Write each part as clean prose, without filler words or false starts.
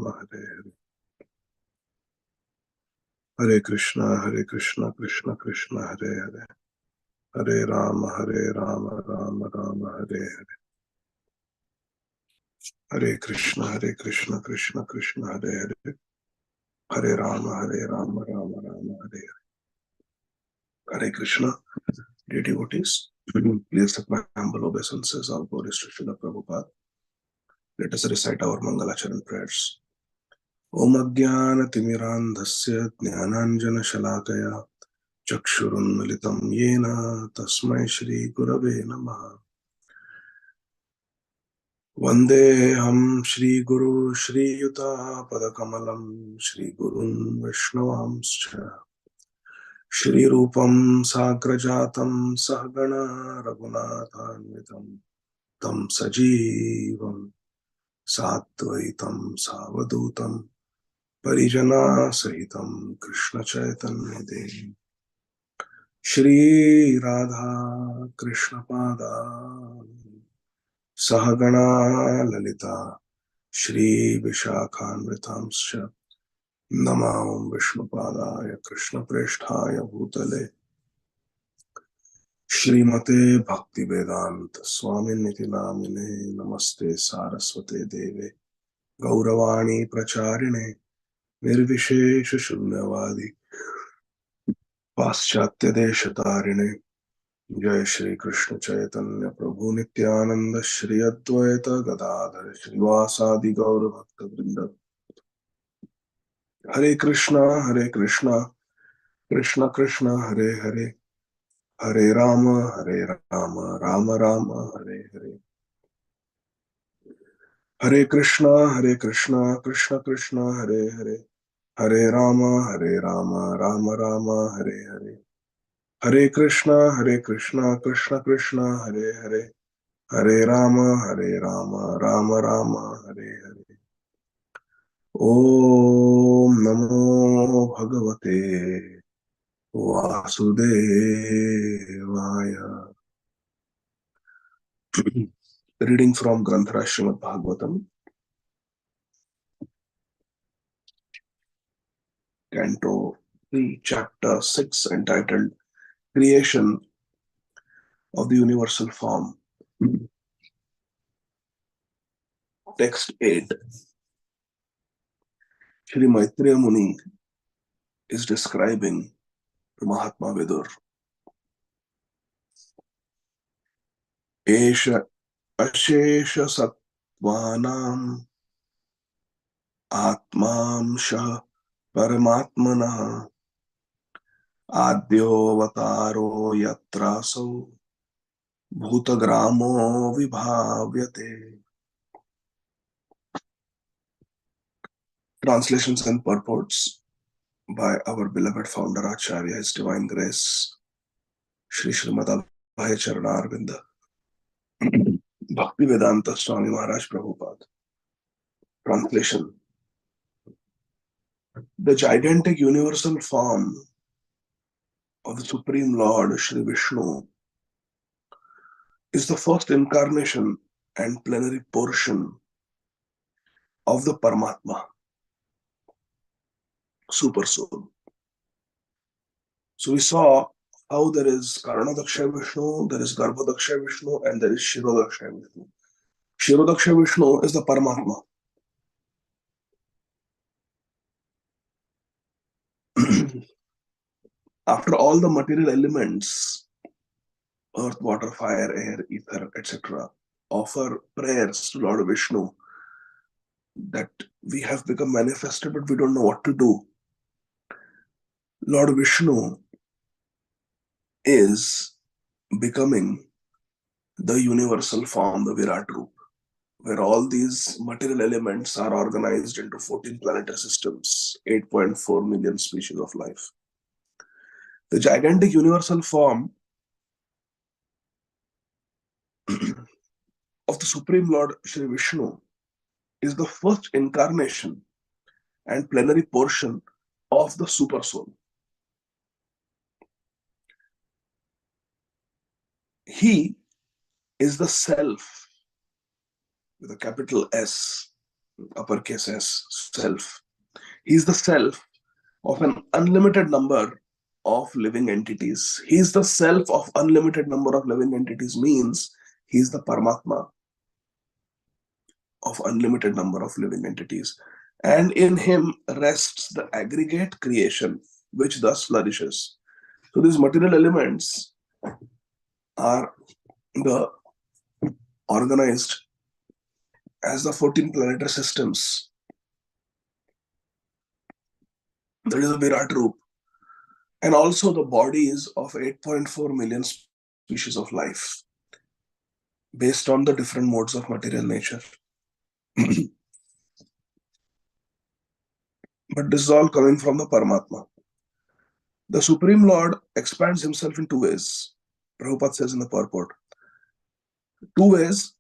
Rama, Hare Hare. Hare Krishna, Krishna Krishna, Hare Hare. Hare Rama, Rama Rama, Hare Hare. Hare Krishna, Krishna Krishna, Hare Hare. Hare Rama, Rama Rama, Hare Hare. Hare Krishna, dear devotees, please accept my humble obeisances. All glory to Srila Prabhupada. Let us recite our Mangalacharan prayers. Om Ajnana-timirandhasya Jnananjana-shalakaya Chakshurunmilitam Yena Tasmai Shri Gurave Namaha. Vandeham Shri Guru Shri Yuta Padakamalam Shri Gurun Vaishnavamscha Shri Rupam Sagrajatam Sahagana Raghunathanvitam Tam Sajivam Satvaitam Savadutam Parijana Sahitam Krishna Chaitanya Dev Shri Radha Krishna Pada Sahagana Lalita Shri Vishakhanvitamscha Namam Vishnupadaya Krishna Preshthaya Bhutale Shrimate Bhakti Vedanta Swami Niti Namine Namaste Saraswate Deve Gauravani Pracharine Nirvishesha Shunyavadi Paschatya Deshatarine Jai Shri Krishna Chaitanya Prabhu Nityananda Shri Advaita Gadādhara Srivasadi Gaura Bhakta Vrinda Hare Krishna Krishna Krishna Hare Hare Hare Rama Rama Rama Hare Hare Hare Krishna Krishna Krishna Hare Hare Hare Rama Rama Rama Hare Hare Hare Krishna Krishna Krishna Hare Hare Hare Rama Rama Rama Hare Hare Om Namo Bhagavate Vasudevaya. Reading from Granthara Srimad Bhagavatam, Canto 3, Chapter 6, entitled Creation of the Universal Form. Text 8. Shri Maitreya Muni is describing to Mahatma Vidur. Esha Ashesha Sattvanam Atmamsha Paramatmana Adyovataro Yatraso Bhutagramo Vibhavyate. Translations and purports by our beloved founder Acharya, His Divine Grace, Shri Srimad Abhay Charanarvinda, Bhakti Vedanta Swami Maharaj Prabhupada. Translation. The gigantic universal form of the Supreme Lord Shri Vishnu is the first incarnation and plenary portion of the Paramatma, Super Soul. So we saw how there is Karanadaksha Vishnu, there is Garbhadaksha Vishnu, and there is Shirodaksha Vishnu. Shirodaksha Vishnu is the Paramatma. After all the material elements, earth, water, fire, air, ether, etc., offer prayers to Lord Vishnu that we have become manifested, but we don't know what to do. Lord Vishnu is becoming the universal form, the Virat Roop, where all these material elements are organized into 14 planetary systems, 8.4 million species of life. The gigantic universal form of the Supreme Lord Shri Vishnu is the first incarnation and plenary portion of the Super Soul. He is the Self with a capital S, uppercase S, self. He is the self of an unlimited number of living entities. He is the self of unlimited number of living entities means he is the Paramatma of unlimited number of living entities. And in him rests the aggregate creation, which thus flourishes. So these material elements are the organized as the 14 planetary systems. That is a Virat Roop. And also the bodies of 8.4 million species of life based on the different modes of material nature. But this is all coming from the Paramatma. The Supreme Lord expands himself in two ways. Prabhupada says in the purport. Two ways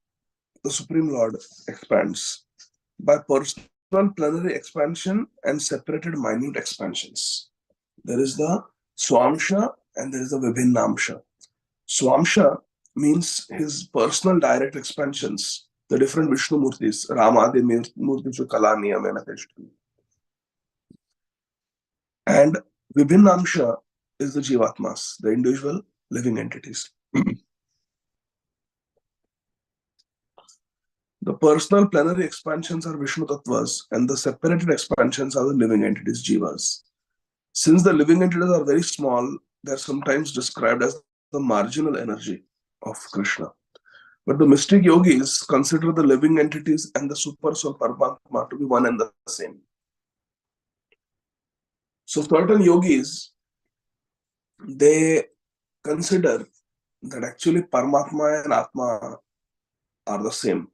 the Supreme Lord expands. By personal plenary expansion and separated minute expansions. There is the Swamsha and there is the Vibhinnamsha. Swamsha means his personal direct expansions, the different Vishnu Murtis, Ramadi Murti Kalani Amenateshti. And Vibhinnamsha is the Jivatmas, the individual living entities. The personal plenary expansions are Vishnu Tattvas and the separated expansions are the living entities, Jivas. Since the living entities are very small, they are sometimes described as the marginal energy of Krishna. But the mystic yogis consider the living entities and the super soul Paramatma to be one and the same. So certain yogis, they consider that actually Paramatma and Atma are the same.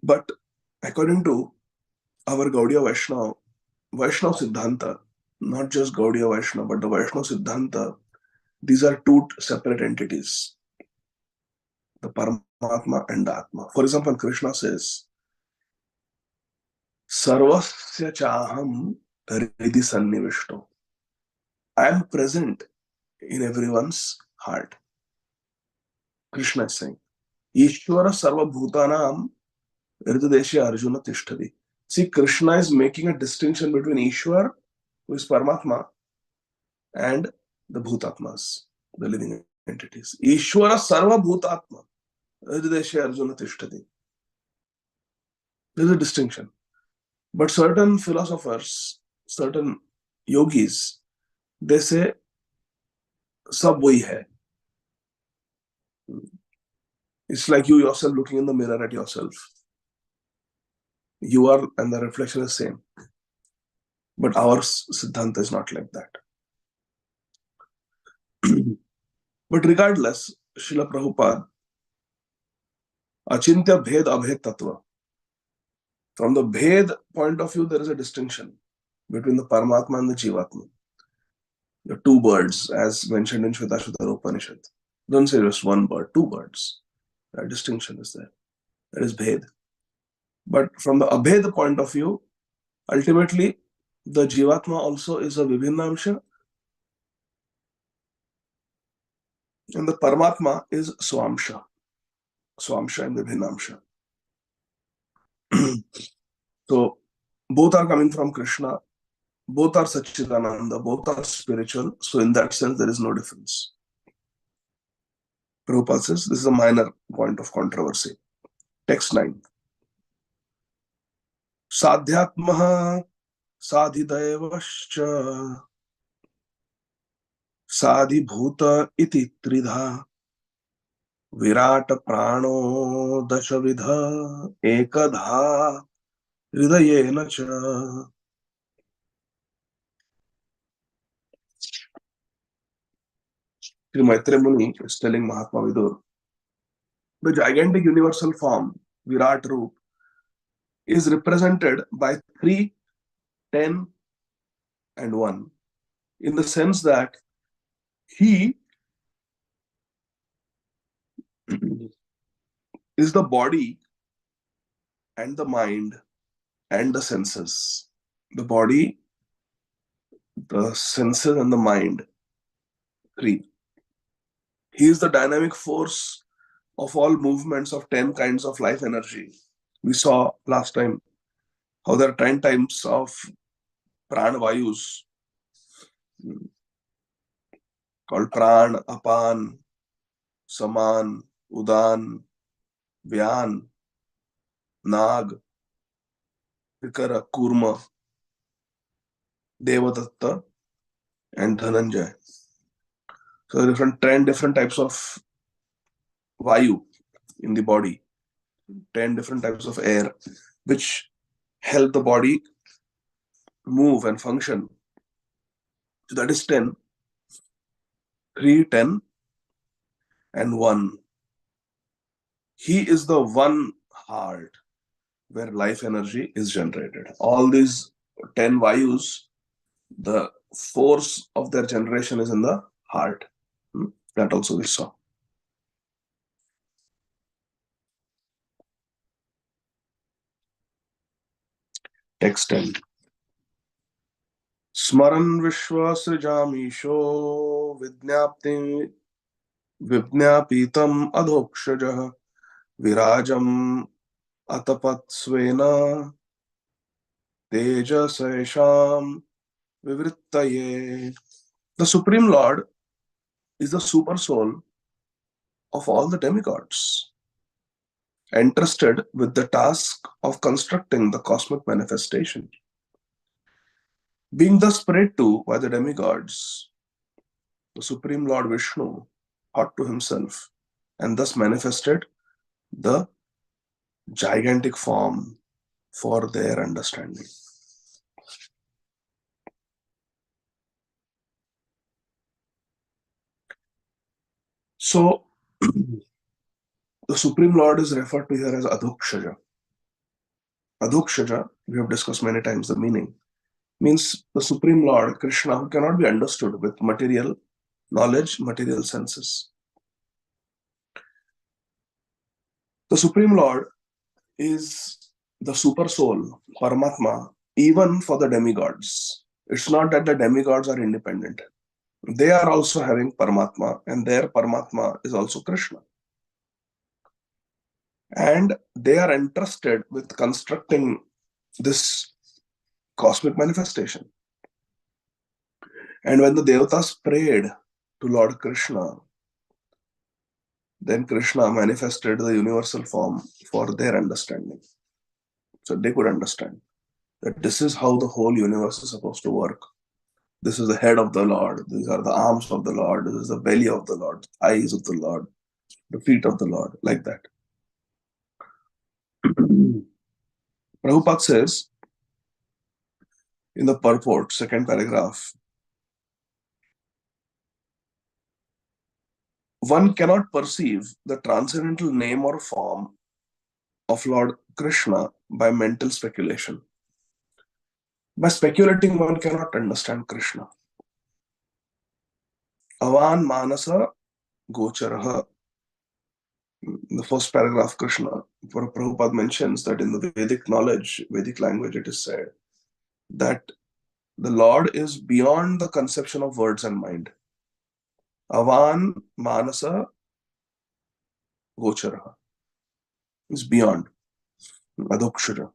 But according to our Gaudiya Vaishnava Siddhanta, not just Gaudiya Vaishnava, but the Vaishnava Siddhanta, these are two separate entities, the Paramatma and the Atma. For example, Krishna says, Sarvasya chaham hridi sannivishto. I am present in everyone's heart. Krishna is saying, Ishvara sarva bhutanam hridesya arjuna tishthavi. See, Krishna is making a distinction between Ishwar, who is Paramatma, and the Bhutatmas, the living entities. Ishwara sarva bhutatma hridesya arjuna tishthavi. There is a distinction. But certain philosophers, certain yogis, they say, sab wahi hai. It's like you yourself looking in the mirror at yourself. You are, and the reflection is same. But our Siddhanta is not like that. But regardless, Srila Prabhupada, Achintya Bhed Abhed Tattva. From the Bhed point of view, there is a distinction between the Paramatma and the Jivatma. The two birds, as mentioned in Shvetashvatara Upanishad. Don't say just one bird, two birds. That distinction is there. That is Bhed. But from the Abhed point of view, ultimately, the Jivatma also is a Vibhinnamsha, and the Paramatma is Swamsha. Swamsha and Vibhinnamsha. So, both are coming from Krishna, both are Satchidananda, both are spiritual. So, in that sense, there is no difference. Prabhupada says this is a minor point of controversy. Text 9. Sadhyatmaha sadhidevascha sadhibhuta iti tridha virat prano dashavidha ekadha hridayena cha. Sri Maitreya Muni is telling Mahatma Vidur, the gigantic universal form, Virat Roop, is represented by 3, 10, and 1, in the sense that he is the body and the mind and the senses. The body, the senses, and the mind, 3. He is the dynamic force of all movements of 10 kinds of life energy. We saw last time how there are 10 types of prana vayus called pran, apan, saman, udan, vyan, nag, vikara, kurma, devadatta, and dhananjay. So different 10 different types of vayu in the body, 10 different types of air, which help the body move and function. So that is 10, 3, 10, and 1. He is the one heart where life energy is generated. All these 10 vayus, the force of their generation is in the heart. That also we saw. Text 10. Smaran Vishwa Srijamisho Vidnyapti Vibhnapitam Adhokshajah Virajam Atapatsvena Tejasesham Vivrittaye. The Supreme Lord is the super soul of all the demigods, entrusted with the task of constructing the cosmic manifestation. Being thus prayed to by the demigods, the Supreme Lord Vishnu thought to himself and thus manifested the gigantic form for their understanding. So, the Supreme Lord is referred to here as Adhokshaja. Adhokshaja, we have discussed many times the meaning, means the Supreme Lord, Krishna, who cannot be understood with material knowledge, material senses. The Supreme Lord is the super soul, Paramatma, even for the demigods. It's not that the demigods are independent. They are also having Paramatma, and their Paramatma is also Krishna. And they are entrusted with constructing this cosmic manifestation. And when the Devatas prayed to Lord Krishna, then Krishna manifested the universal form for their understanding. So they could understand that this is how the whole universe is supposed to work. This is the head of the Lord. These are the arms of the Lord. This is the belly of the Lord, the eyes of the Lord, the feet of the Lord, like that. Prabhupada says in the purport, second paragraph, one cannot perceive the transcendental name or form of Lord Krishna by mental speculation. By speculating, one cannot understand Krishna. Avan Manasa Gocharaha. In the first paragraph, Prabhupada mentions that in the Vedic knowledge, Vedic language, it is said that the Lord is beyond the conception of words and mind. Avan Manasa Gocharaha is beyond. Adhokshara.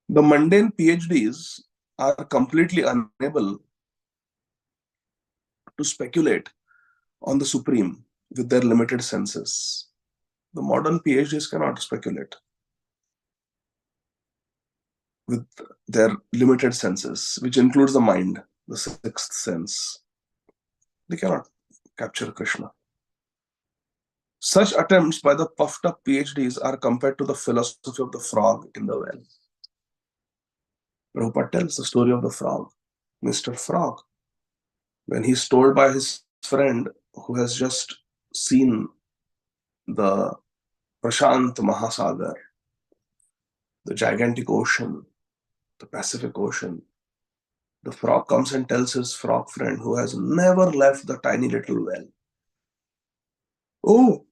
The mundane PhDs are completely unable to speculate on the Supreme with their limited senses. The modern PhDs cannot speculate with their limited senses, which includes the mind, the sixth sense. They cannot capture Krishna. Such attempts by the puffed up PhDs are compared to the philosophy of the frog in the well. Prabhupada tells the story of the frog, Mr. Frog, when he's told by his friend who has just seen the Prashant Mahasagar, the gigantic ocean, the Pacific Ocean. The frog comes and tells his frog friend who has never left the tiny little well, "Oh,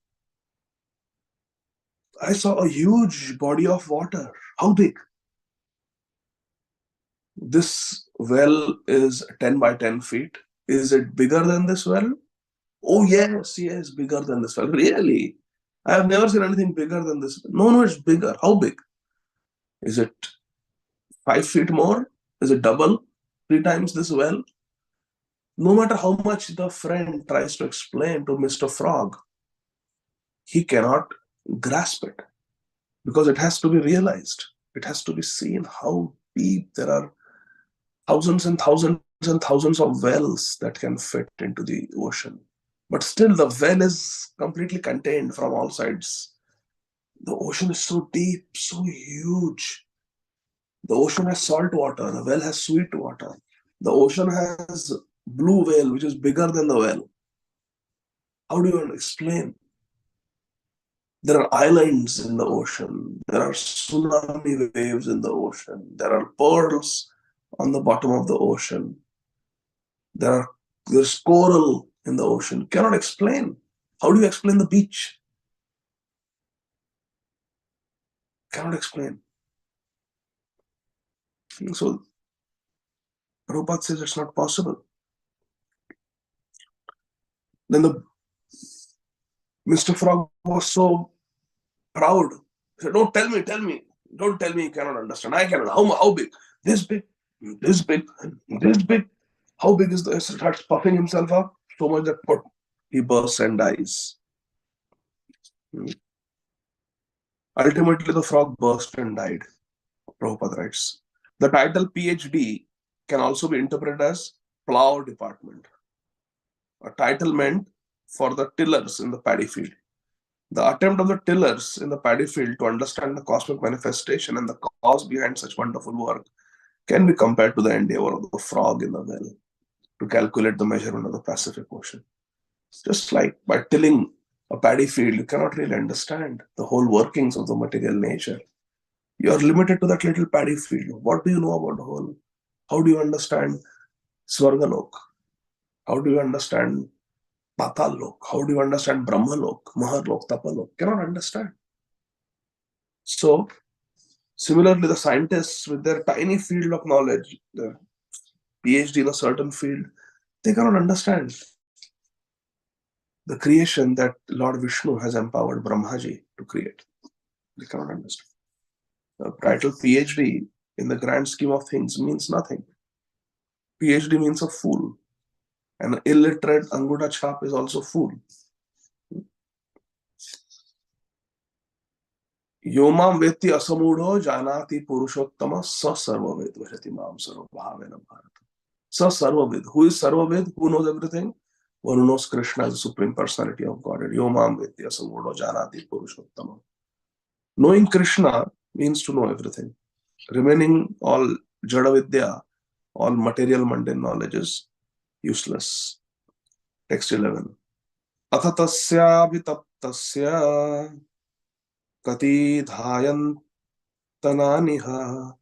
I saw a huge body of water." "How big?" "This well is 10 by 10 feet. Is it bigger than this well?" Oh yes, yes, bigger than this well. Really? I have never seen anything bigger than this. No, it's bigger. How big? Is it 5 feet more? Is it double? 3 times this well? No matter how much the friend tries to explain to Mr. Frog, he cannot grasp it because it has to be realized. It has to be seen how deep. There are thousands and thousands and thousands of wells that can fit into the ocean. But still, the well is completely contained from all sides. The ocean is so deep, so huge. The ocean has salt water, the well has sweet water. The ocean has blue whale, which is bigger than the well. How do you explain? There are islands in the ocean. There are tsunami waves in the ocean. There are pearls on the bottom of the ocean. There's coral in the ocean. Cannot explain. How do you explain the beach? Cannot explain. So Prabhupada says it's not possible. Then the Mr. Frog was so proud. He said, "Don't tell me, tell me. Don't tell me you cannot understand. I cannot. How big? This big, this big, this big. How big is this?" He starts puffing himself up so much that he bursts and dies. Ultimately, the frog burst and died. Prabhupada writes. The title PhD can also be interpreted as plow department, a title meant for the tillers in the paddy field. The attempt of the tillers in the paddy field to understand the cosmic manifestation and the cause behind such wonderful work can be compared to the endeavor of the frog in the well to calculate the measurement of the Pacific Ocean. Just like by tilling a paddy field, you cannot really understand the whole workings of the material nature. You are limited to that little paddy field. What do you know about the whole? How do you understand Swargalok? How do you understand Patal-lok? How do you understand Brahma-lok, Maharlok, Tapalok? Cannot understand. So, similarly, the scientists with their tiny field of knowledge, their PhD in a certain field, they cannot understand the creation that Lord Vishnu has empowered Brahmaji to create. They cannot understand. The title PhD in the grand scheme of things means nothing. PhD means a fool. An illiterate Anguta Chhap is also fool. Yomam veti asamudho janati purushottama sa sarvaved vashati mam sarvabhavena bharata. Sa sarvaved. Who is sarvaved? Who knows everything? One who knows Krishna as the Supreme Personality of Godhead. Yomam veti asamudho janati purushottama. Knowing Krishna means to know everything. Remaining all jada vidya, all material mundane knowledge is useless. Text 11. Athatasya vitaptasya kati dhayantananiha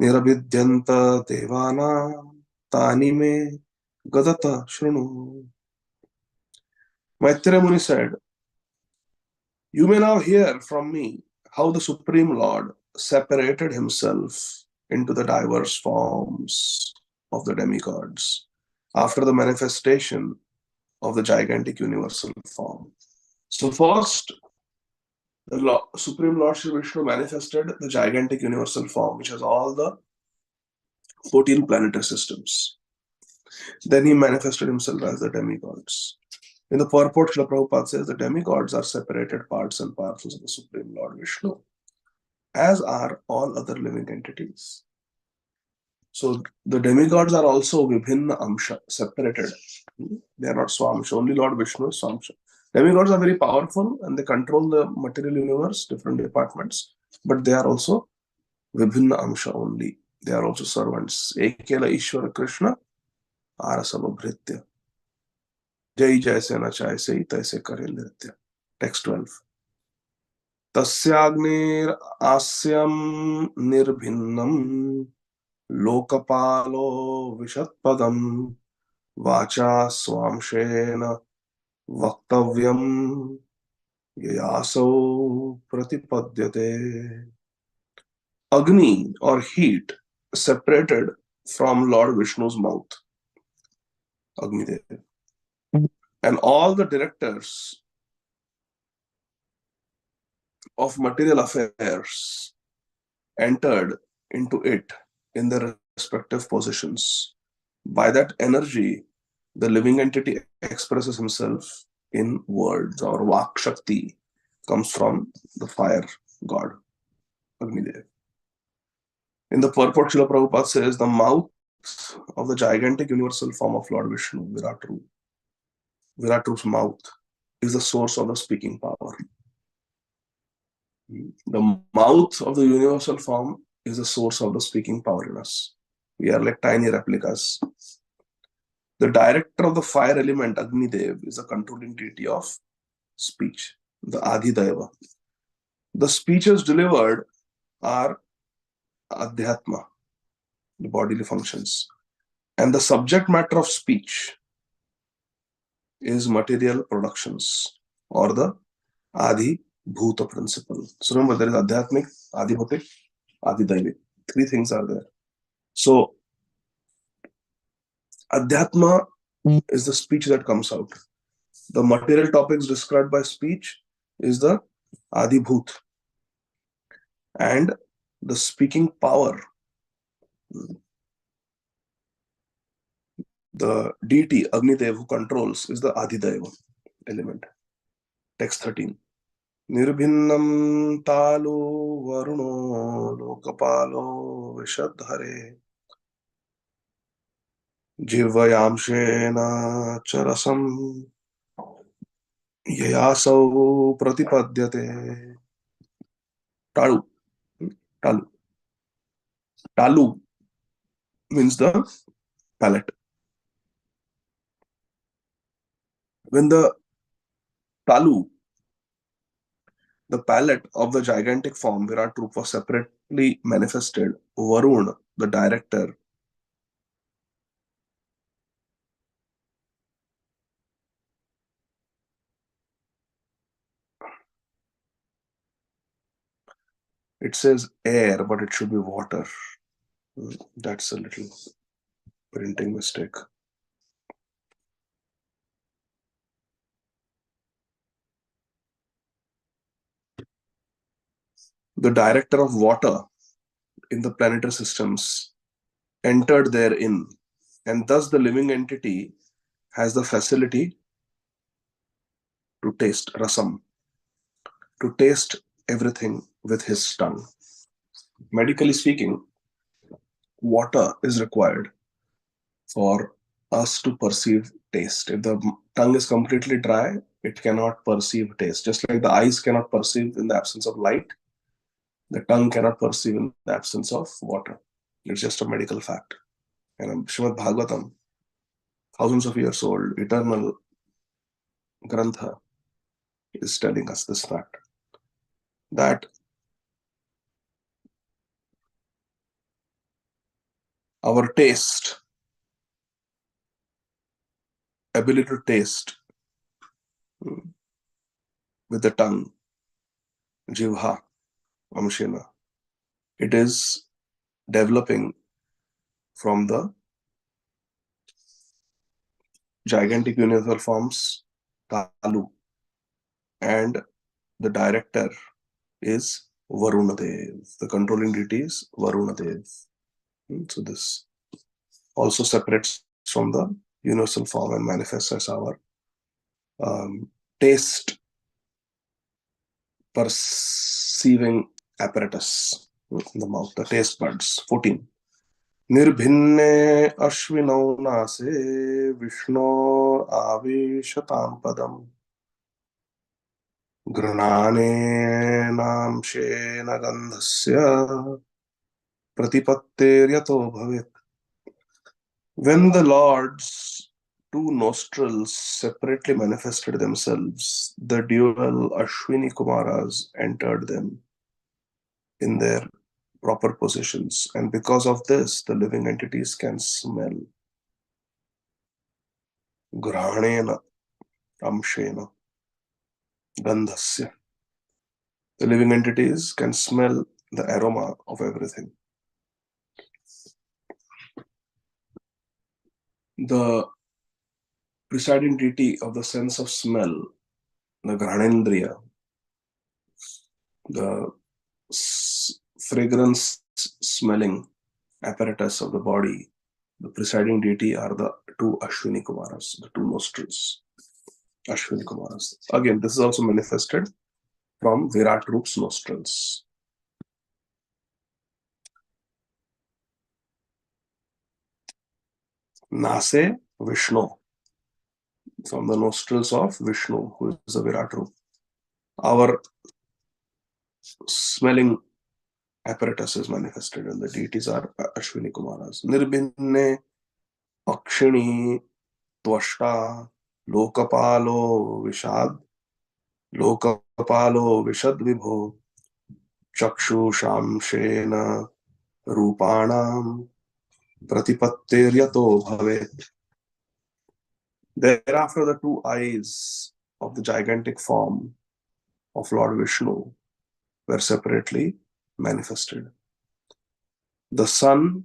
niravidyanta devana tani me gadata shrunu. Maitreya Muni said, "You may now hear from me how the Supreme Lord separated himself into the diverse forms of the demigods after the manifestation of the gigantic universal form." So first, the Supreme Lord Shri Vishnu manifested the gigantic universal form, which has all the 14 planetary systems. Then he manifested himself as the demigods. In the purport, Srila Prabhupada says the demigods are separated parts and parcels of the Supreme Lord Vishnu, as are all other living entities. So the demigods are also Vibhinna Amsha, separated. They are not Swamsha. Only Lord Vishnu is Swamsha. Demigods are very powerful and they control the material universe, different departments, but they are also Vibhinna Amsha only. They are also servants. Ekela Ishvara Krishna Arasavabhritya. Jai Jaise Nachai Se Taise Kare Nritya. Text 12. Tasyagnir Asyam Nirbhinnam Lokapalo Vishatpadam Vacha Swamshena Vaktavyam Yayaso Pratipadyate. Agni or heat separated from Lord Vishnu's mouth. Agni Dev. And all the directors of material affairs entered into it in their respective positions. By that energy, the living entity expresses himself in words, or Vak Shakti comes from the fire god, Agnidev. In the purport, Srila Prabhupada says the mouth of the gigantic universal form of Lord Vishnu, Viratru's mouth, is the source of the speaking power. The mouth of the universal form is the source of the speaking power in us. We are like tiny replicas. The director of the fire element, Agni Dev, is the controlling deity of speech, the Ādi Deva. The speeches delivered are Adhyatma, the bodily functions. And the subject matter of speech is material productions, or the Adi Bhuta principle. So remember, there is Adhyatmic, Adi Bhutik, Adi Daivic. Three things are there. So Adhyatma is the speech that comes out. The material topics described by speech is the Adi Bhut. And the speaking power, the deity Agnidev who controls, is the Adideva element. Text 13. Nirbhinnam talu varuno lokapalo vishadhare jivayamshena charasam yayasau pratipadyate. Talu. Talu. Talu means the palate. When the talu, the palate of the gigantic form Virat Rupa was separately manifested, Varun, the director, it says air, but it should be water. That's a little printing mistake. The director of water in the planetary systems entered therein, and thus the living entity has the facility to taste rasam, to taste everything with his tongue. Medically speaking, water is required for us to perceive taste. If the tongue is completely dry, it cannot perceive taste. Just like the eyes cannot perceive in the absence of light, the tongue cannot perceive in the absence of water. It's just a medical fact. And Srimad Bhagavatam, thousands of years old, eternal Grantha, is telling us this fact, that our taste, ability to taste with the tongue, jivha, amshena, it is developing from the gigantic universal forms, Kalu, and the director is Varunadev. The controlling deity is Varunadev. So this also separates from the universal form and manifests as our taste perceiving apparatus in the mouth, the taste buds. 14. Nirbhinne ashvinau nase vishnor aveshatam padam granane namshena gandhasya pratipatteryato bhavit. When the Lord's two nostrils separately manifested themselves, the dual Ashwini Kumaras entered them in their proper positions, and because of this, the living entities can smell. Granena amshena gandhasya. The living entities can smell the aroma of everything. The presiding deity of the sense of smell, the Granendriya, the fragrance smelling apparatus of the body, the presiding deity are the two Ashwini Kumaras, the two nostrils. Ashwini Kumaras. Again, this is also manifested from Virat Roop's nostrils. Nase Vishnu, from the nostrils of Vishnu, who is the Virat Roop. Our smelling apparatus is manifested, and the deities are Ashwini Kumaras. Nirbhinne Akshini Tvashta Lokapalo Vishad Lokapalo Vishad Vibho Chakshu Shamshena Rupanam Pratipatteryato Bhavet. Thereafter, the two eyes of the gigantic form of Lord Vishnu were separately manifested. The sun,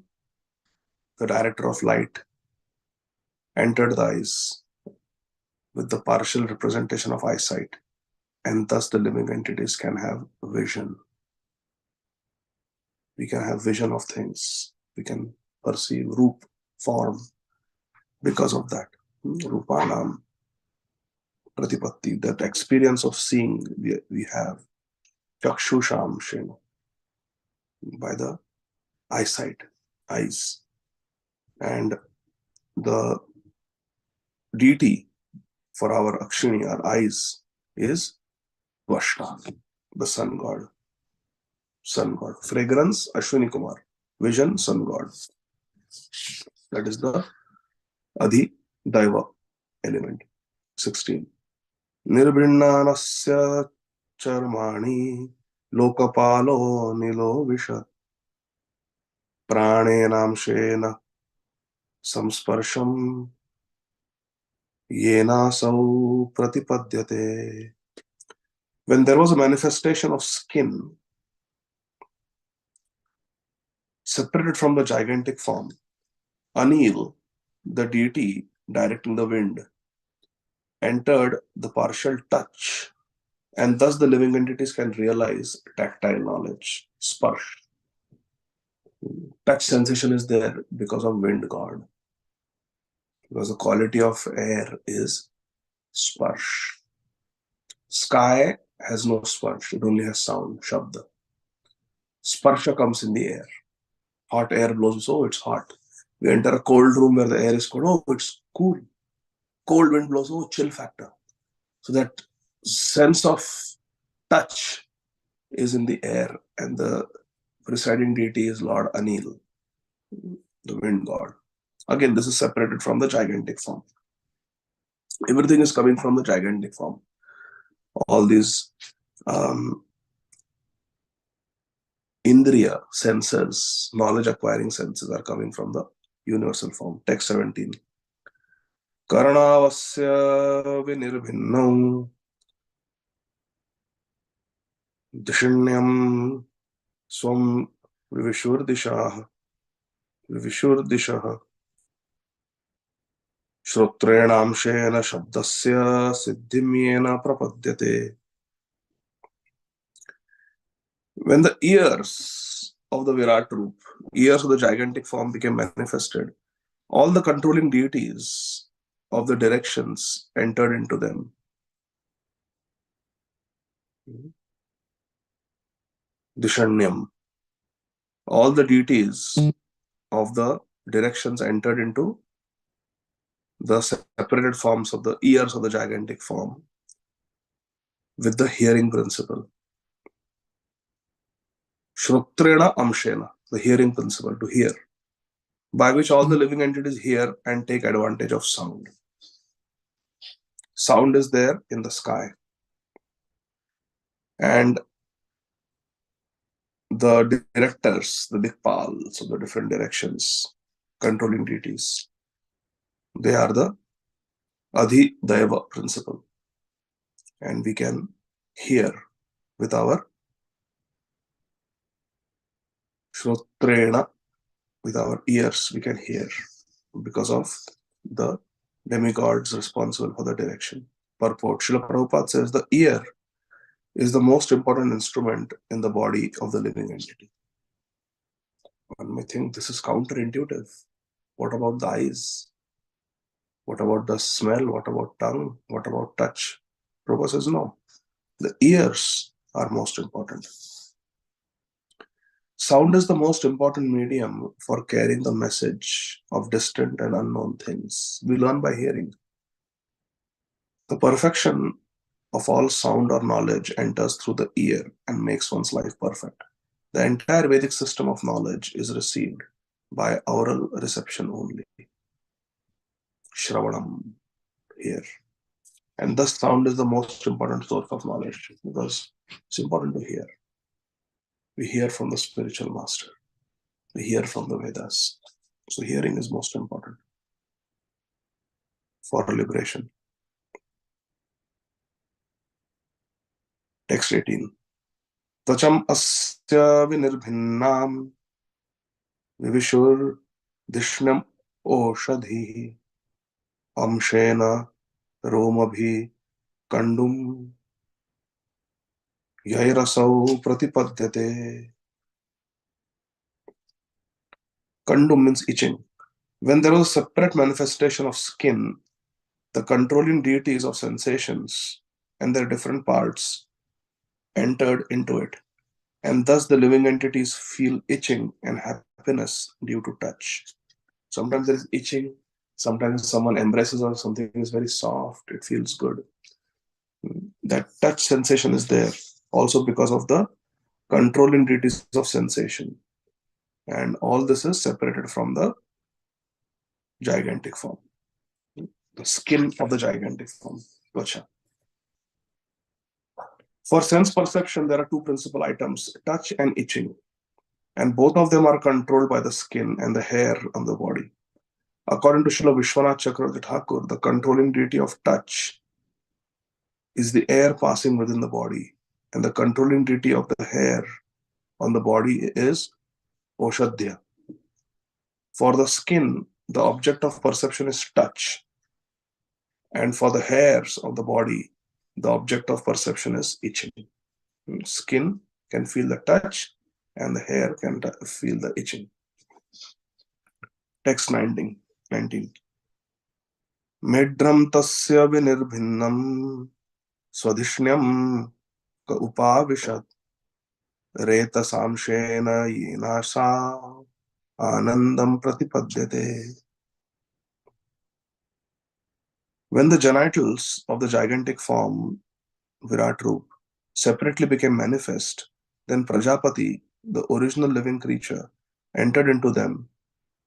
the director of light, entered the eyes with the partial representation of eyesight, and thus the living entities can have vision. We can have vision of things. We can perceive roop, form, because of that. Rupanam Pratipatti, that experience of seeing we have. Chakshusham Shena, by the eyesight, eyes. And the deity for our Akshini, our eyes, is Tvashta, the sun god. Sun god. Fragrance, Ashwini Kumar. Vision, sun god. That is the Ādi Daiva element. 16. Nirbhinnanasya charmani lokapalo nilo vishat pranenamshena samsparsham yenasau pratipadyate. When there was a manifestation of skin separated from the gigantic form, Anil, the deity directing the wind, entered the partial touch, and thus the living entities can realize tactile knowledge, sparsh. Touch sensation is there because of wind god, because the quality of air is sparsh. Sky has no sparsh, it only has sound, shabda. Sparsha comes in the air. Hot air blows, oh, it's hot. We enter a cold room where the air is cold, oh, it's cool. Cold wind blows, oh, chill factor. So that sense of touch is in the air, and the presiding deity is Lord Anil, the wind god. Again, this is separated from the gigantic form. Everything is coming from the gigantic form. All these Indriya senses, knowledge acquiring senses are coming from the universal form. Text 17. Karnavasya vinirbinnam dishinyam swam vivishurdishah Shrotrenamshena shabdasya siddhimyena prapadyate. When the ears of the Virat Roop, ears of the gigantic form became manifested, all the controlling deities of the directions entered into them. Dishanyam. All the deities of the directions entered into the separated forms of the ears of the gigantic form with the hearing principle. Shrotrena amshena, the hearing principle, to hear, by which all the living entities hear and take advantage of sound. Sound is there in the sky. And the directors, the Dikpals of the different directions, controlling deities, they are the Ādi Daiva principle. And we can hear with our Shrotrena, with our ears, we can hear because of the demigods responsible for the direction. Purport. Srila Prabhupada says the ear is the most important instrument in the body of the living entity. One may think this is counterintuitive. What about the eyes? What about the smell? What about tongue? What about touch? Prabhupada says no. The ears are most important. Sound is the most important medium for carrying the message of distant and unknown things. We learn by hearing. The perfection of all sound or knowledge enters through the ear and makes one's life perfect. The entire Vedic system of knowledge is received by oral reception only. Shravanam, here. And thus sound is the most important source of knowledge because it's important to hear. We hear from the spiritual master. We hear from the Vedas. So hearing is most important for liberation. Text 18. Tacham asya vinirbhinnam vivishur dishnam oshadhi amshena romabhi kandum yairasau pratipadyate. Kandum means itching. When there was a separate manifestation of skin, the controlling deities of sensations and their different parts entered into it, and thus the living entities feel itching and happiness due to touch. Sometimes there is itching, sometimes someone embraces or something is very soft, it feels good. That touch sensation is there also because of the controlling deities of sensation. And all this is separated from the gigantic form, the skin of the gigantic form, Tvacha. For sense perception, there are two principal items, touch and itching. And both of them are controlled by the skin and the hair on the body. According to Srila Vishwanath Chakravarti Thakur, the controlling deity of touch is the air passing within the body, and the controlling deity of the hair on the body is Oshadhya. For the skin, the object of perception is touch, and for the hairs of the body, the object of perception is itching. Skin can feel the touch, and the hair can feel the itching. Text 19. Medram tasya vinirbhinnam swadhishnyam ka upavishat reta samshena yenasa anandam pratipadyate. When the genitals of the gigantic form, Virat Roop, separately became manifest, then Prajapati, the original living creature, entered into them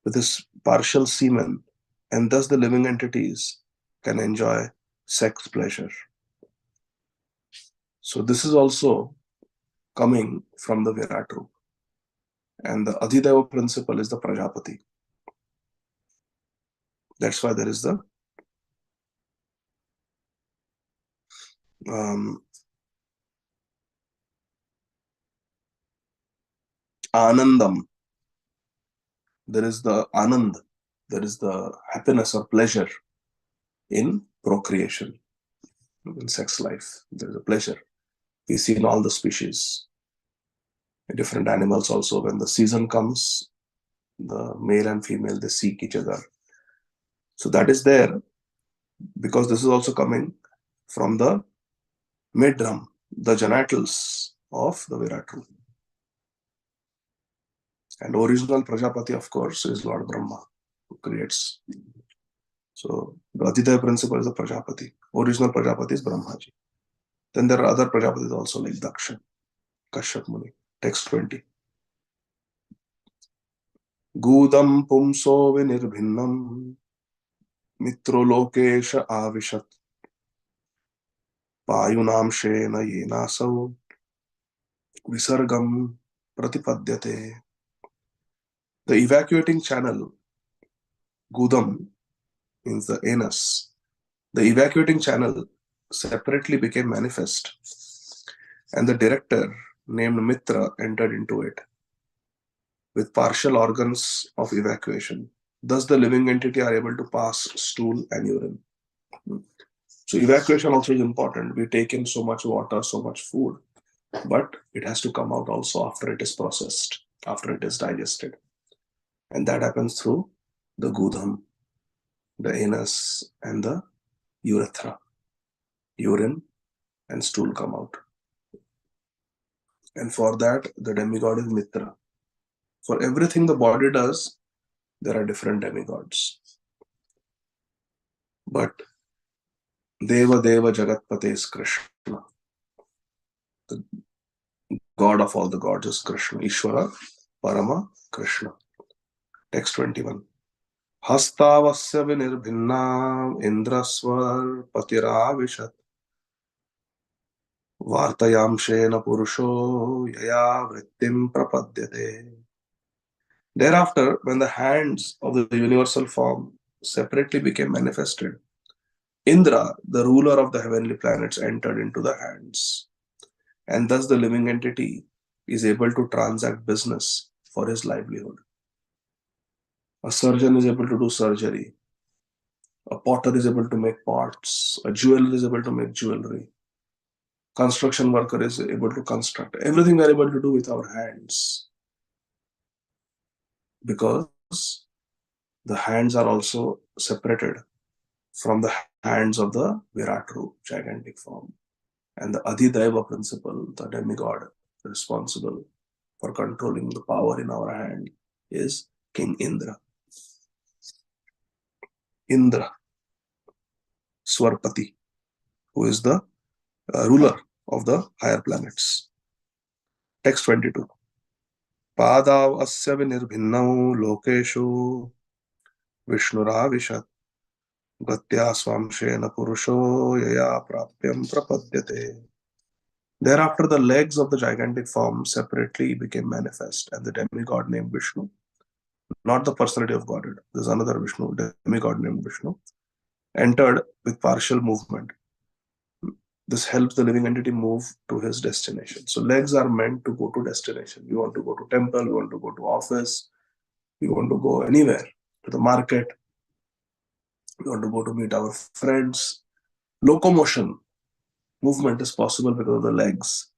with his partial semen, and thus the living entities can enjoy sex pleasure. So this is also coming from the Virat Roop. And the Adhideva principle is the Prajapati. That's why there is the Anandam. There is the Anand. There is the happiness or pleasure in procreation, in sex life. There is a pleasure. We see in all the species, different animals also. When the season comes, the male and female, they seek each other. So that is there because this is also coming from the midram, the genitals of the Virat Roop. And original Prajapati, of course, is Lord Brahma, who creates. So the Adhideva principle is the Prajapati. Original Prajapati is Brahmaji. Then there are other Prajapatis also like Daksha, Kashyap Muni. Text 20. Gudam pumso vinirbhinnam mitro lokesha avishat payunam shena yenasau visargam pratipadyate. The evacuating channel, Gudam, means the anus. The evacuating channel separately became manifest, and the director named Mitra entered into it with partial organs of evacuation. Thus, the living entity are able to pass stool and urine. So, evacuation also is important. We take in so much water, so much food, but it has to come out also after it is processed, after it is digested. And that happens through the gudam, the anus, and the urethra. Urine and stool come out. And for that, the demigod is Mitra. For everything the body does, there are different demigods. But Deva Deva Jagatpate is Krishna. The God of all the gods is Krishna. Ishvara Parama Krishna. Text 21. Hastavasya vinirbhinna indrasvar patiravishat vartayamshena purusho yaya vrittim prapadyate. Thereafter, when the hands of the universal form separately became manifested, Indra, the ruler of the heavenly planets, entered into the hands. And thus the living entity is able to transact business for his livelihood. A surgeon is able to do surgery. A potter is able to make pots. A jeweler is able to make jewelry. Construction worker is able to construct. Everything we are able to do with our hands. Because the hands are also separated from the hands of the Virat Roop, gigantic form. And the Ādi Gadādhara principle, the demigod responsible for controlling the power in our hand, is King Indra. Indra, Swarpati, who is the ruler of the higher planets. Text 22. Padav asya vinirbhinnau lokeshu Vishnuravishat Gatya swamshena purusho yaya prapyam prapadyate. Thereafter, the legs of the gigantic form separately became manifest, and the demigod named Vishnu, not the personality of Godhead, there's another Vishnu, demigod named Vishnu, entered with partial movement. This helps the living entity move to his destination. So legs are meant to go to destination. You want to go to temple, you want to go to office, you want to go anywhere, to the market, you want to go to meet our friends. Locomotion, movement is possible because of the legs.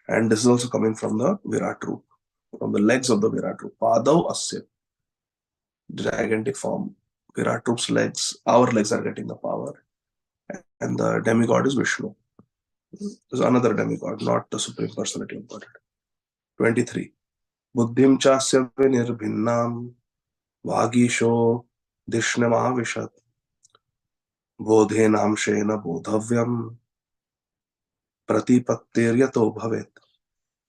And this is also coming from the Virat Roop, from the legs of the Virat Roop. Padav Asya, gigantic form. Virat Roop's legs, our legs are getting the power. And the demigod is Vishnu. There's another demigod, not the Supreme Personality of Godhead. 23. Buddhim chasya vinirbinnam vagisho dishnamavishat bodhenam shena bodhavyam pratipattiryato bhavet.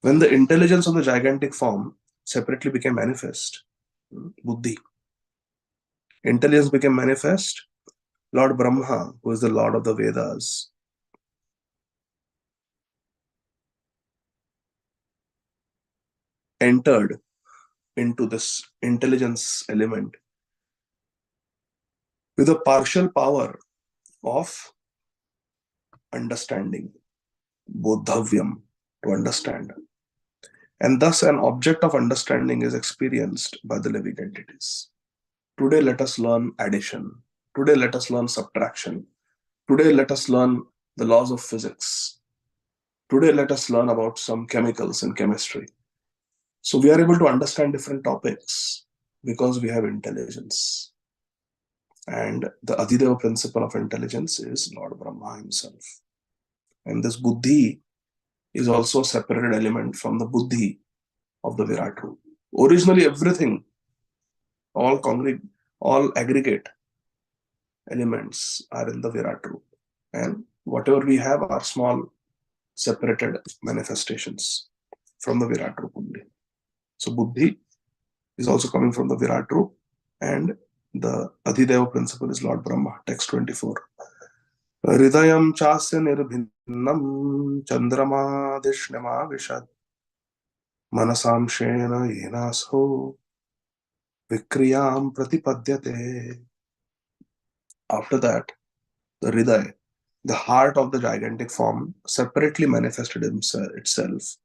When the intelligence of the gigantic form separately became manifest, buddhi, intelligence became manifest, Lord Brahma, who is the Lord of the Vedas, entered into this intelligence element with a partial power of understanding, bodhavyam, to understand. And thus an object of understanding is experienced by the living entities. Today let us learn addition. Today let us learn subtraction. Today let us learn the laws of physics. Today let us learn about some chemicals in chemistry. So we are able to understand different topics because we have intelligence. And the Adideva principle of intelligence is Lord Brahma himself. And this buddhi is also a separated element from the buddhi of the Virat Roop. Originally everything, all aggregate elements are in the Virat Roop. And whatever we have are small separated manifestations from the Virat Roop only. So buddhi is also coming from the Virat Roop, and the Adideva principle is Lord Brahma. Text 24. Hridayam chasya nirbhinnam chandrama dishnama vishad manasam shena yenaso vikriyam pratipadyate. After that, the Hridaya, the heart of the gigantic form, separately manifested itself,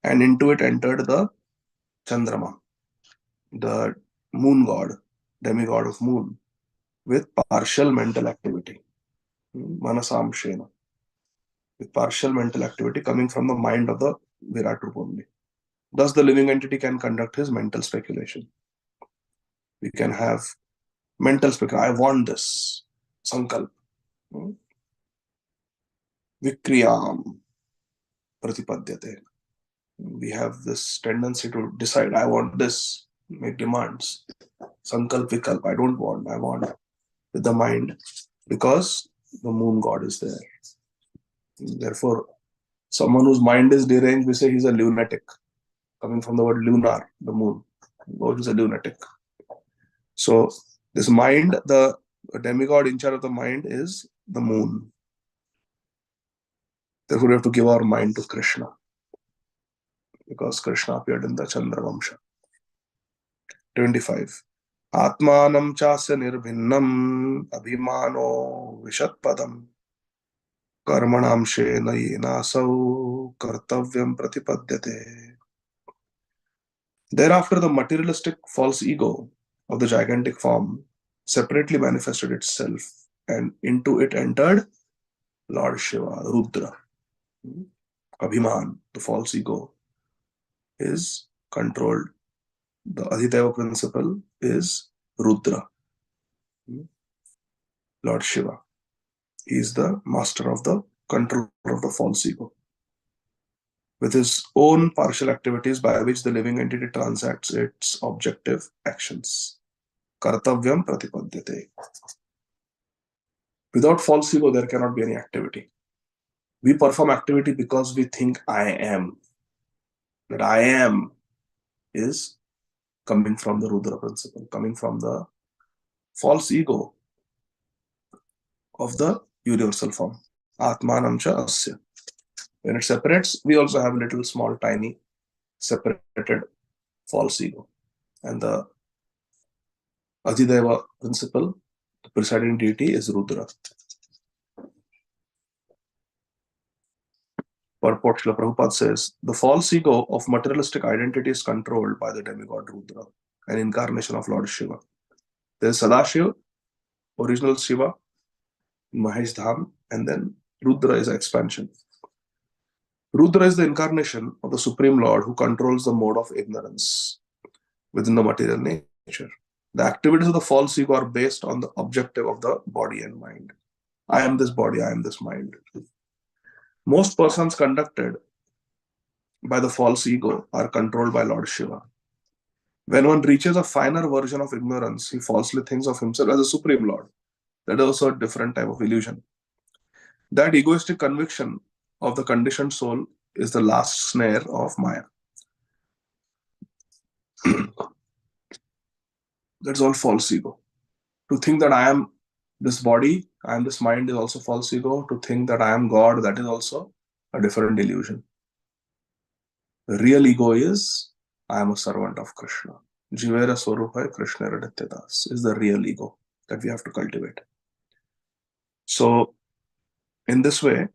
and into it entered the Chandrama, the moon god, demigod of moon, with partial mental activity. Manasam Shena. With partial mental activity coming from the mind of the Virat Rupa only. Thus, the living entity can conduct his mental speculation. We can have mental speculation. I want this. Sankalp. Vikriyam. Pratipadyate. We have this tendency to decide, I want this, make demands. Sankalp Vikalp. I don't want. I want with the mind, because the moon god is there. Therefore, someone whose mind is deranged, we say he's a lunatic. Coming from the word lunar, the moon. Oh, he's a lunatic. So, this mind, the demigod in charge of the mind is the moon. Therefore, we have to give our mind to Krishna, because Krishna appeared in the Chandra Vamsha. 25. Atmanam chasya nirbhinnam abhimano vishatpadam karmanam shena yenasau kartavyam pratipadyate. Thereafter, the materialistic false ego of the gigantic form separately manifested itself, and into it entered Lord Shiva, Rudra. Abhiman, the false ego, is controlled. The Adhideva principle is Rudra, Lord Shiva. He is the master of the control of the false ego, with his own partial activities by which the living entity transacts its objective actions. Kartavyam pratipadyate. Without false ego, there cannot be any activity. We perform activity because we think I am. That I am is coming from the Rudra principle, coming from the false ego of the universal form. Atmanam cha asya. When it separates, we also have little small tiny separated false ego. And the Adhideva principle, the presiding deity, is Rudra. Purport Srila Prabhupada says, the false ego of materialistic identity is controlled by the demigod Rudra, an incarnation of Lord Shiva. There is Sadashiva, original Shiva, Mahesh Dham, and then Rudra is expansion. Rudra is the incarnation of the Supreme Lord who controls the mode of ignorance within the material nature. The activities of the false ego are based on the objective of the body and mind. I am this body, I am this mind. Most persons conducted by the false ego are controlled by Lord Shiva. When one reaches a finer version of ignorance, he falsely thinks of himself as a Supreme Lord. That is also a different type of illusion. That egoistic conviction of the conditioned soul is the last snare of Maya. That's all false ego. To think that I am this body, I am this mind, is also false ego. To think that I am God, that is also a different illusion. The real ego is, I am a servant of Krishna. Jivera Swarupa Krishna Radityadas is the real ego that we have to cultivate. So, in this way,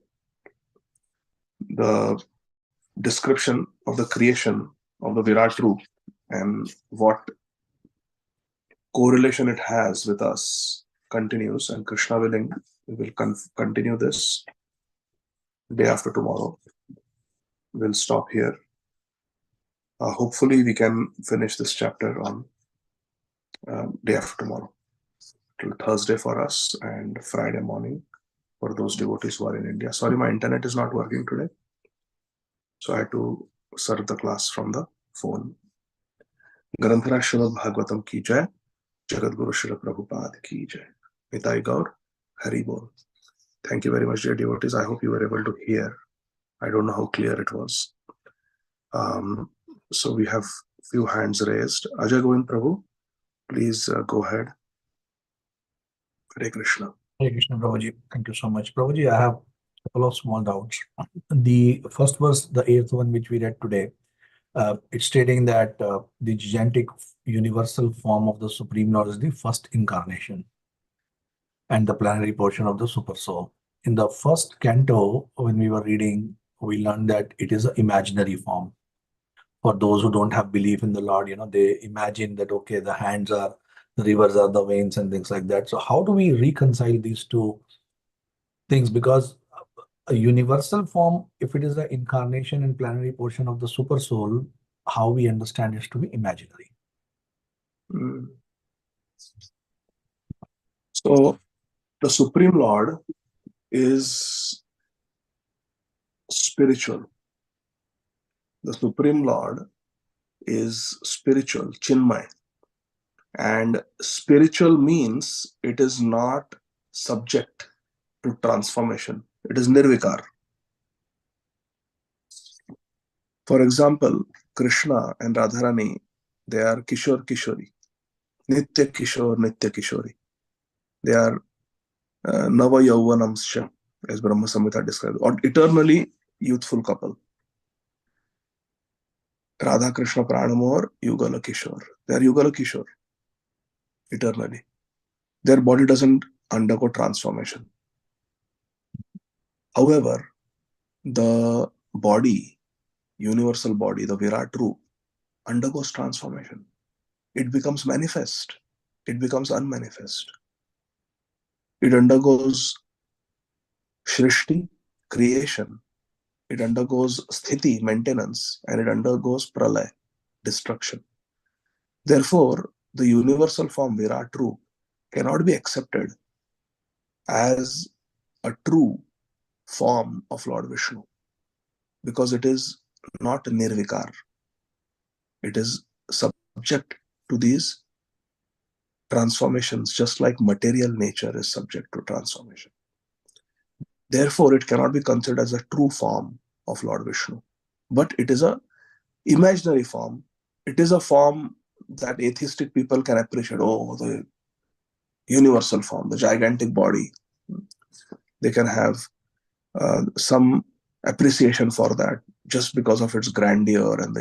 the description of the creation of the Virat Roop and what correlation it has with us continues, and Krishna willing, we will continue this day after tomorrow. We'll stop here. Hopefully we can finish this chapter on day after tomorrow, till Thursday for us and Friday morning for those devotees who are in India. Sorry, my internet is not working today, so I had to serve the class from the phone. Granthara Srimad Bhagavatam ki jai, Jagat Guru Srila Prabhupada ki jai. Nitai Gaur, Hari Bol. Thank you very much, dear devotees. I hope you were able to hear. I don't know how clear it was. So we have few hands raised. Ajay Govind Prabhu, please go ahead. Hare Krishna. Hare Krishna, Prabhuji. Thank you so much. Prabhuji, I have a couple of small doubts. The first verse, the 8th one which we read today, it's stating that the gigantic universal form of the Supreme Lord is the first incarnation and the plenary portion of the Super Soul. In the first canto, when we were reading, we learned that it is an imaginary form. For those who don't have belief in the Lord, they imagine that, okay, the hands are the rivers are the veins and things like that. So how do we reconcile these two things? Because a universal form, if it is the incarnation and plenary portion of the super soul, how we understand is to be imaginary. Mm. So the Supreme Lord is spiritual. The Supreme Lord is spiritual, Chinmay. And spiritual means it is not subject to transformation. It is nirvikar. For example, Krishna and Radharani, they are Kishore Kishori. Nitya Kishore, Nitya Kishori. They are Nava Yauvanamsya, as Brahma Samhita describes, or eternally youthful couple. Radha Krishna Pranamor, Yugala Kishore. They are Yugala Kishore, eternally. Their body doesn't undergo transformation. However, the body, universal body, the Virat Roop, undergoes transformation. It becomes manifest. It becomes unmanifest. It undergoes Shrishti, creation. It undergoes Sthiti, maintenance. And it undergoes Pralay, destruction. Therefore, the universal form Virat Roop cannot be accepted as a true form of Lord Vishnu, because it is not nirvikar. It is subject to these transformations, just like material nature is subject to transformation. Therefore, it cannot be considered as a true form of Lord Vishnu. But it is an imaginary form. It is a form that atheistic people can appreciate. Oh, the universal form, the gigantic body. They can have some appreciation for that just because of its grandeur and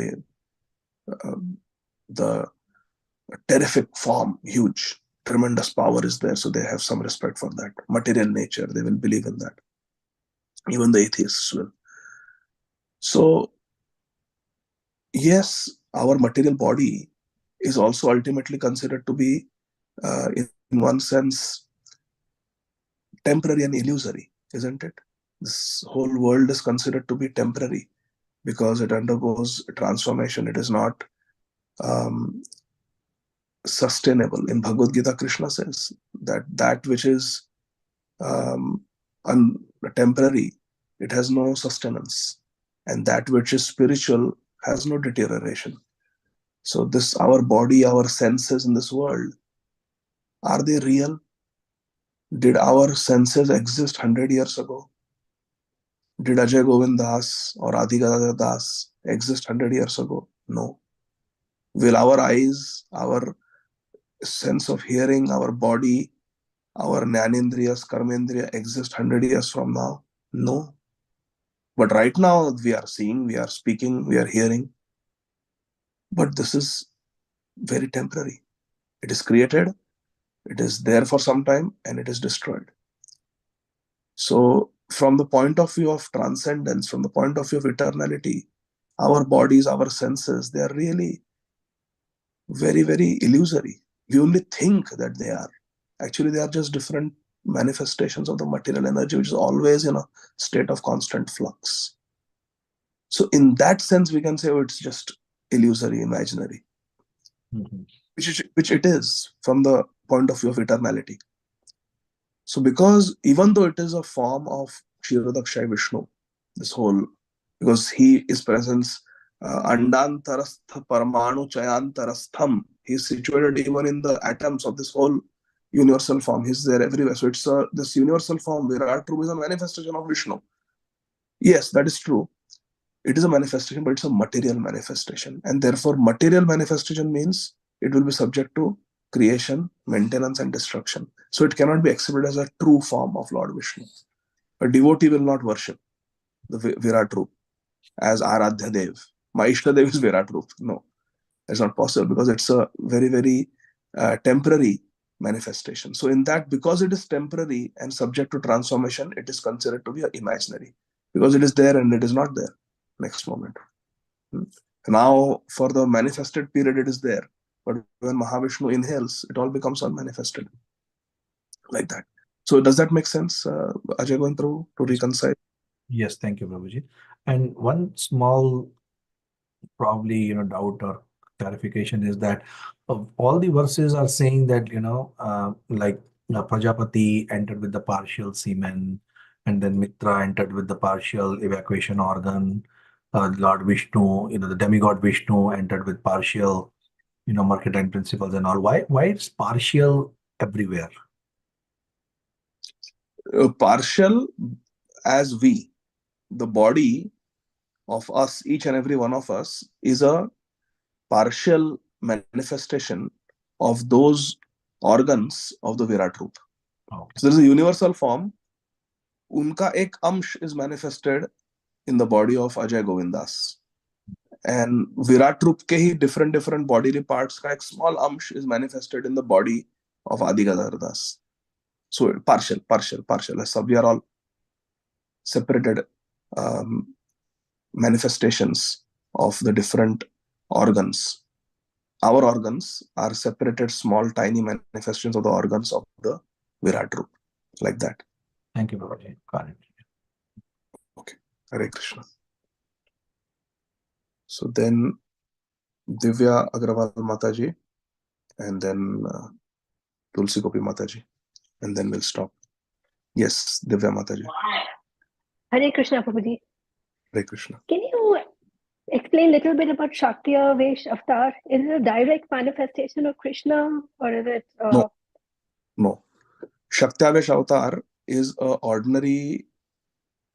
the terrific form, huge, tremendous power is there. So they have some respect for that. Material nature, they will believe in that. Even the atheists will. So, yes, our material body is also ultimately considered to be, in one sense, temporary and illusory, isn't it? This whole world is considered to be temporary because it undergoes transformation. It is not sustainable. In Bhagavad Gita, Krishna says that which is temporary, it has no sustenance, and that which is spiritual has no deterioration. So this, our body, our senses in this world, are they real? Did our senses exist 100 years ago? Did Ajay Govind Das or Ādi Gadādhara Dāsa exist 100 years ago? No. Will our eyes, our sense of hearing, our body, our Jnanendriyas, Karmendriya exist 100 years from now? No. But right now we are seeing, we are speaking, we are hearing. But this is very temporary. It is created, it is there for some time, and it is destroyed. So from the point of view of transcendence, from the point of view of eternality, our bodies, our senses, they are really very, very illusory. We only think that they are. Actually, they are just different manifestations of the material energy, which is always in a state of constant flux. So in that sense, we can say, oh, it's just illusory, imaginary, which it is from the point of view of eternality. So because even though it is a form of Kshirodakshaya Vishnu, this whole, because he is presence, Andantarastha Parmanu Chayantarastham, he is situated even in the atoms of this whole universal form. He's there everywhere. So it's this universal form, Virat Roop, is a manifestation of Vishnu. Yes, that is true. It is a manifestation, but it's a material manifestation. And therefore, material manifestation means it will be subject to creation, maintenance, and destruction. So it cannot be accepted as a true form of Lord Vishnu. A devotee will not worship the Virat Roop as Aradhya Dev. My Ishta Dev is Virat Roop. No, that's not possible because it's a very, very temporary manifestation. So in that, because it is temporary and subject to transformation, it is considered to be imaginary because it is there and it is not there next moment. Now, for the manifested period, it is there. But when Mahavishnu inhales, it all becomes unmanifested. Like that. So does that make sense, Ajay Govind Prabhu, to reconcile? Yes, thank you, Prabhuji. And one small, probably, doubt or clarification is that all the verses are saying that, like Prajapati entered with the partial semen, and then Mitra entered with the partial evacuation organ. Lord Vishnu, the demigod Vishnu entered with partial, mercantile principles and all. Why it's partial everywhere? Partial as we, the body of us, each and every one of us, is a partial manifestation of those organs of the Virat Roop. Okay. So there is a universal form. Unka ek amsh is manifested in the body of Ajay Govindas. And Virat Roop ke hi different bodily parts ka ek small amsh is manifested in the body of Ādi Gadādhara Dāsa. So partial. So we are all separated manifestations of the different organs. Our organs are separated small tiny manifestations of the organs of the Virat Roop. Like that. Thank you, Prabhuji. Got it. Okay. Hare Krishna. So then Divya Agrawal Mataji, and then Tulsi Gopi Mataji, and then we'll stop. Yes, Divya Mataji. Hare Krishna, Prabhuji. Hare Krishna. Can you explain a little bit about Shaktiya Vesh Avatar? Is it a direct manifestation of Krishna, or is it? No. Shaktiyavesh Avatar is an ordinary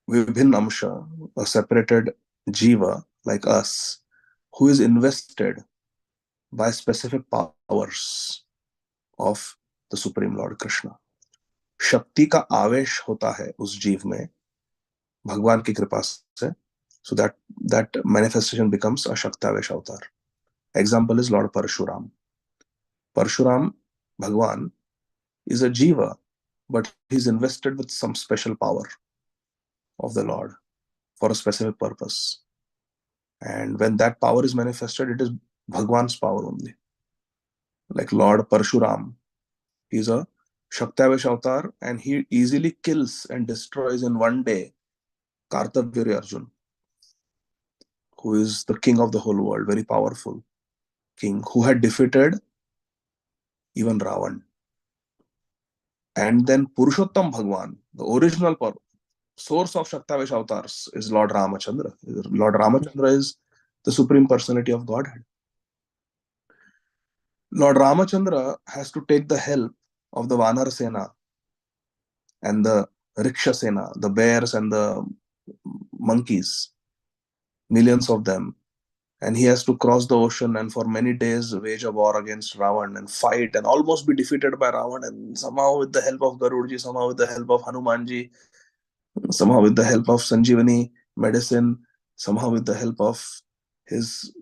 Vibhin Amsha, a separated Jiva like us, who is invested by specific powers of the Supreme Lord Krishna. Shakti का आवेश होता है उस जीव में भगवान की कृपा से, so that manifestation becomes a Shaktiyavesh Avatar. Example is Lord Parshuram. Parshuram Bhagwan is a Jiva, but he's invested with some special power of the Lord for a specific purpose. And when that power is manifested, it is Bhagwan's power only. Like Lord Parshuram, he's a Shaktiyavesh Avatar, and he easily kills and destroys in one day Kartavya Arjun, who is the king of the whole world, very powerful king, who had defeated even Ravan. And then Purushottam Bhagwan, the original source of Shaktiyavesh Avatars, is Lord Ramachandra. Lord Ramachandra is the Supreme Personality of Godhead. Lord Ramachandra has to take the help of the Vanar Sena and the Riksha Sena, the bears and the monkeys, millions of them. And he has to cross the ocean and for many days wage a war against Ravan and fight and almost be defeated by Ravan, and somehow with the help of Garudji, somehow with the help of Hanumanji, somehow with the help of Sanjeevani medicine, somehow with the help of his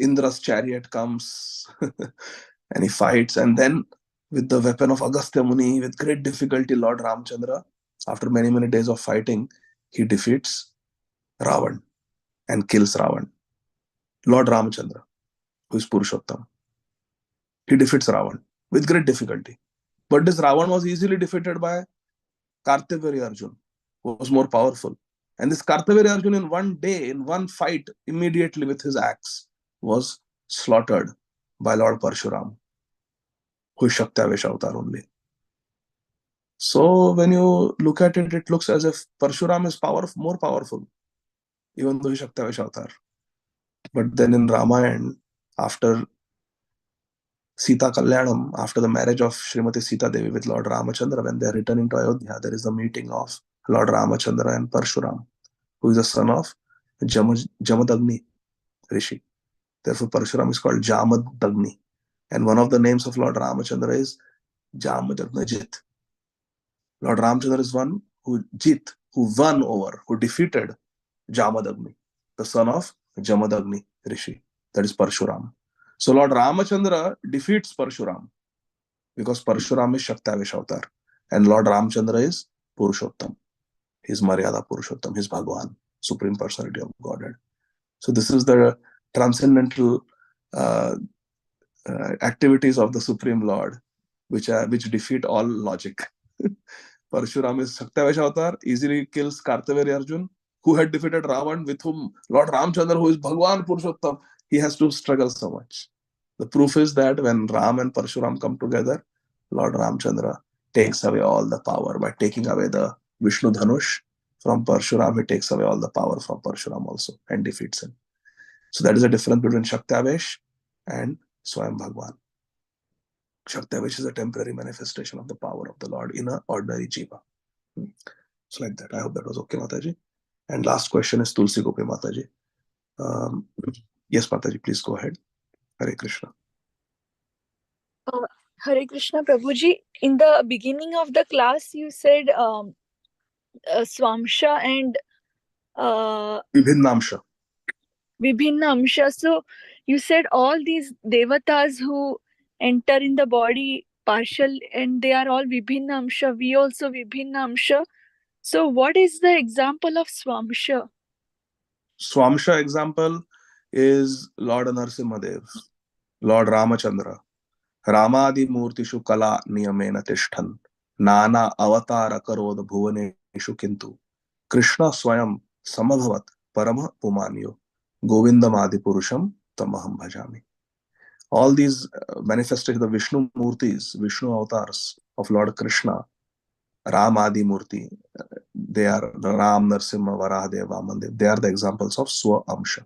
Indra's chariot comes and he fights, and then with the weapon of Agastya Muni, with great difficulty, Lord Ramchandra, after many days of fighting, he defeats Ravan and kills Ravan. Lord Ramachandra, who is Purushottam, he defeats Ravan with great difficulty. But this Ravan was easily defeated by Kartavya Arjun, who was more powerful. And this Kartavya Arjun in one day, in one fight, immediately with his axe, was slaughtered by Lord Parshuram, who is Shaktiyavesh Avatar only. So when you look at it, it looks as if Parshuram is more powerful, even though he is Shaktiyavesh Avatar. But then in Ramayana, after Sita Kalyanam, after the marriage of Srimati Sita Devi with Lord Ramachandra, when they are returning to Ayodhya, there is the meeting of Lord Ramachandra and Parshuram, who is the son of Jamadagni Rishi. Therefore, Parshuram is called Jamadagni. And one of the names of Lord Ramachandra is Jamadagni. Lord Ramachandra is one who won over, who defeated Jamadagni, the son of Jamadagni Rishi. That is Parshuram. So Lord Ramachandra defeats Parshuram because Parshuram is Shaktiyavesh Avatar and Lord Ramachandra is Purushottam. He is Maryada Purushottam, he is Bhagwan, Supreme Personality of Godhead. So this is the transcendental activities of the Supreme Lord, which defeat all logic. Parshuram is Shaktavesh avatar, easily kills Kartaveri Arjun, who had defeated Ravan, with whom Lord Ramchandra, who is Bhagwan Purushottam, he has to struggle so much. The proof is that when Ram and Parshuram come together, Lord Ramchandra takes away all the power by taking away the Vishnu Dhanush from Parshuram. He takes away all the power from Parshuram also and defeats him. So that is the difference between Shaktavesh and Swayam Bhagwan. Shaktavesh is a temporary manifestation of the power of the Lord in an ordinary jiva. So like that. I hope that was okay, Mataji. And last question is Tulsi Gopi Mataji. Yes, Mataji, please go ahead. Hare Krishna. Hare Krishna, Prabhuji. In the beginning of the class, you said Swamsha and Vibhinnamsha. Vibhinnamsha. So you said all these devatas who enter in the body partial and they are all Vibhinnamsha. We also Vibhinnamsha. So what is the example of Swamsha? Swamsha example is Lord Narasimhadev, Lord Ramachandra. Ramadi Murtishu Kala Niyamena Tishtan, Nana Avatara Karod Bhuvaneshu Kintu, Krishna Swayam Samabhavat Parama Pumanyo, Govindam Adi Purusham Tamaham Bhajami. All these manifestations, the Vishnu Murtis, Vishnu avatars of Lord Krishna, Ram Adi Murti, they are Ram, Narsimha, Varahadev, Vamandev. They are the examples of Swa Amsha.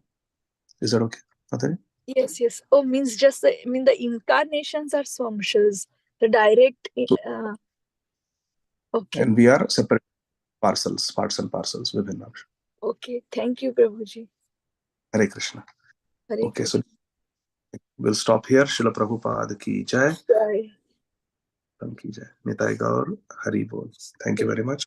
Is that okay, Matari? Yes. Oh, means just the incarnations are Swamshas. The direct. Okay. And we are separate parts and parcels within Amsha. Okay. Thank you, Prabhuji. Hare Krishna. Hare Okay, Krishna. so we'll stop here. Srila Prabhupada ki jai. Jai. Ki jai. Nitai Gaur, Hari Bol. Thank you very much.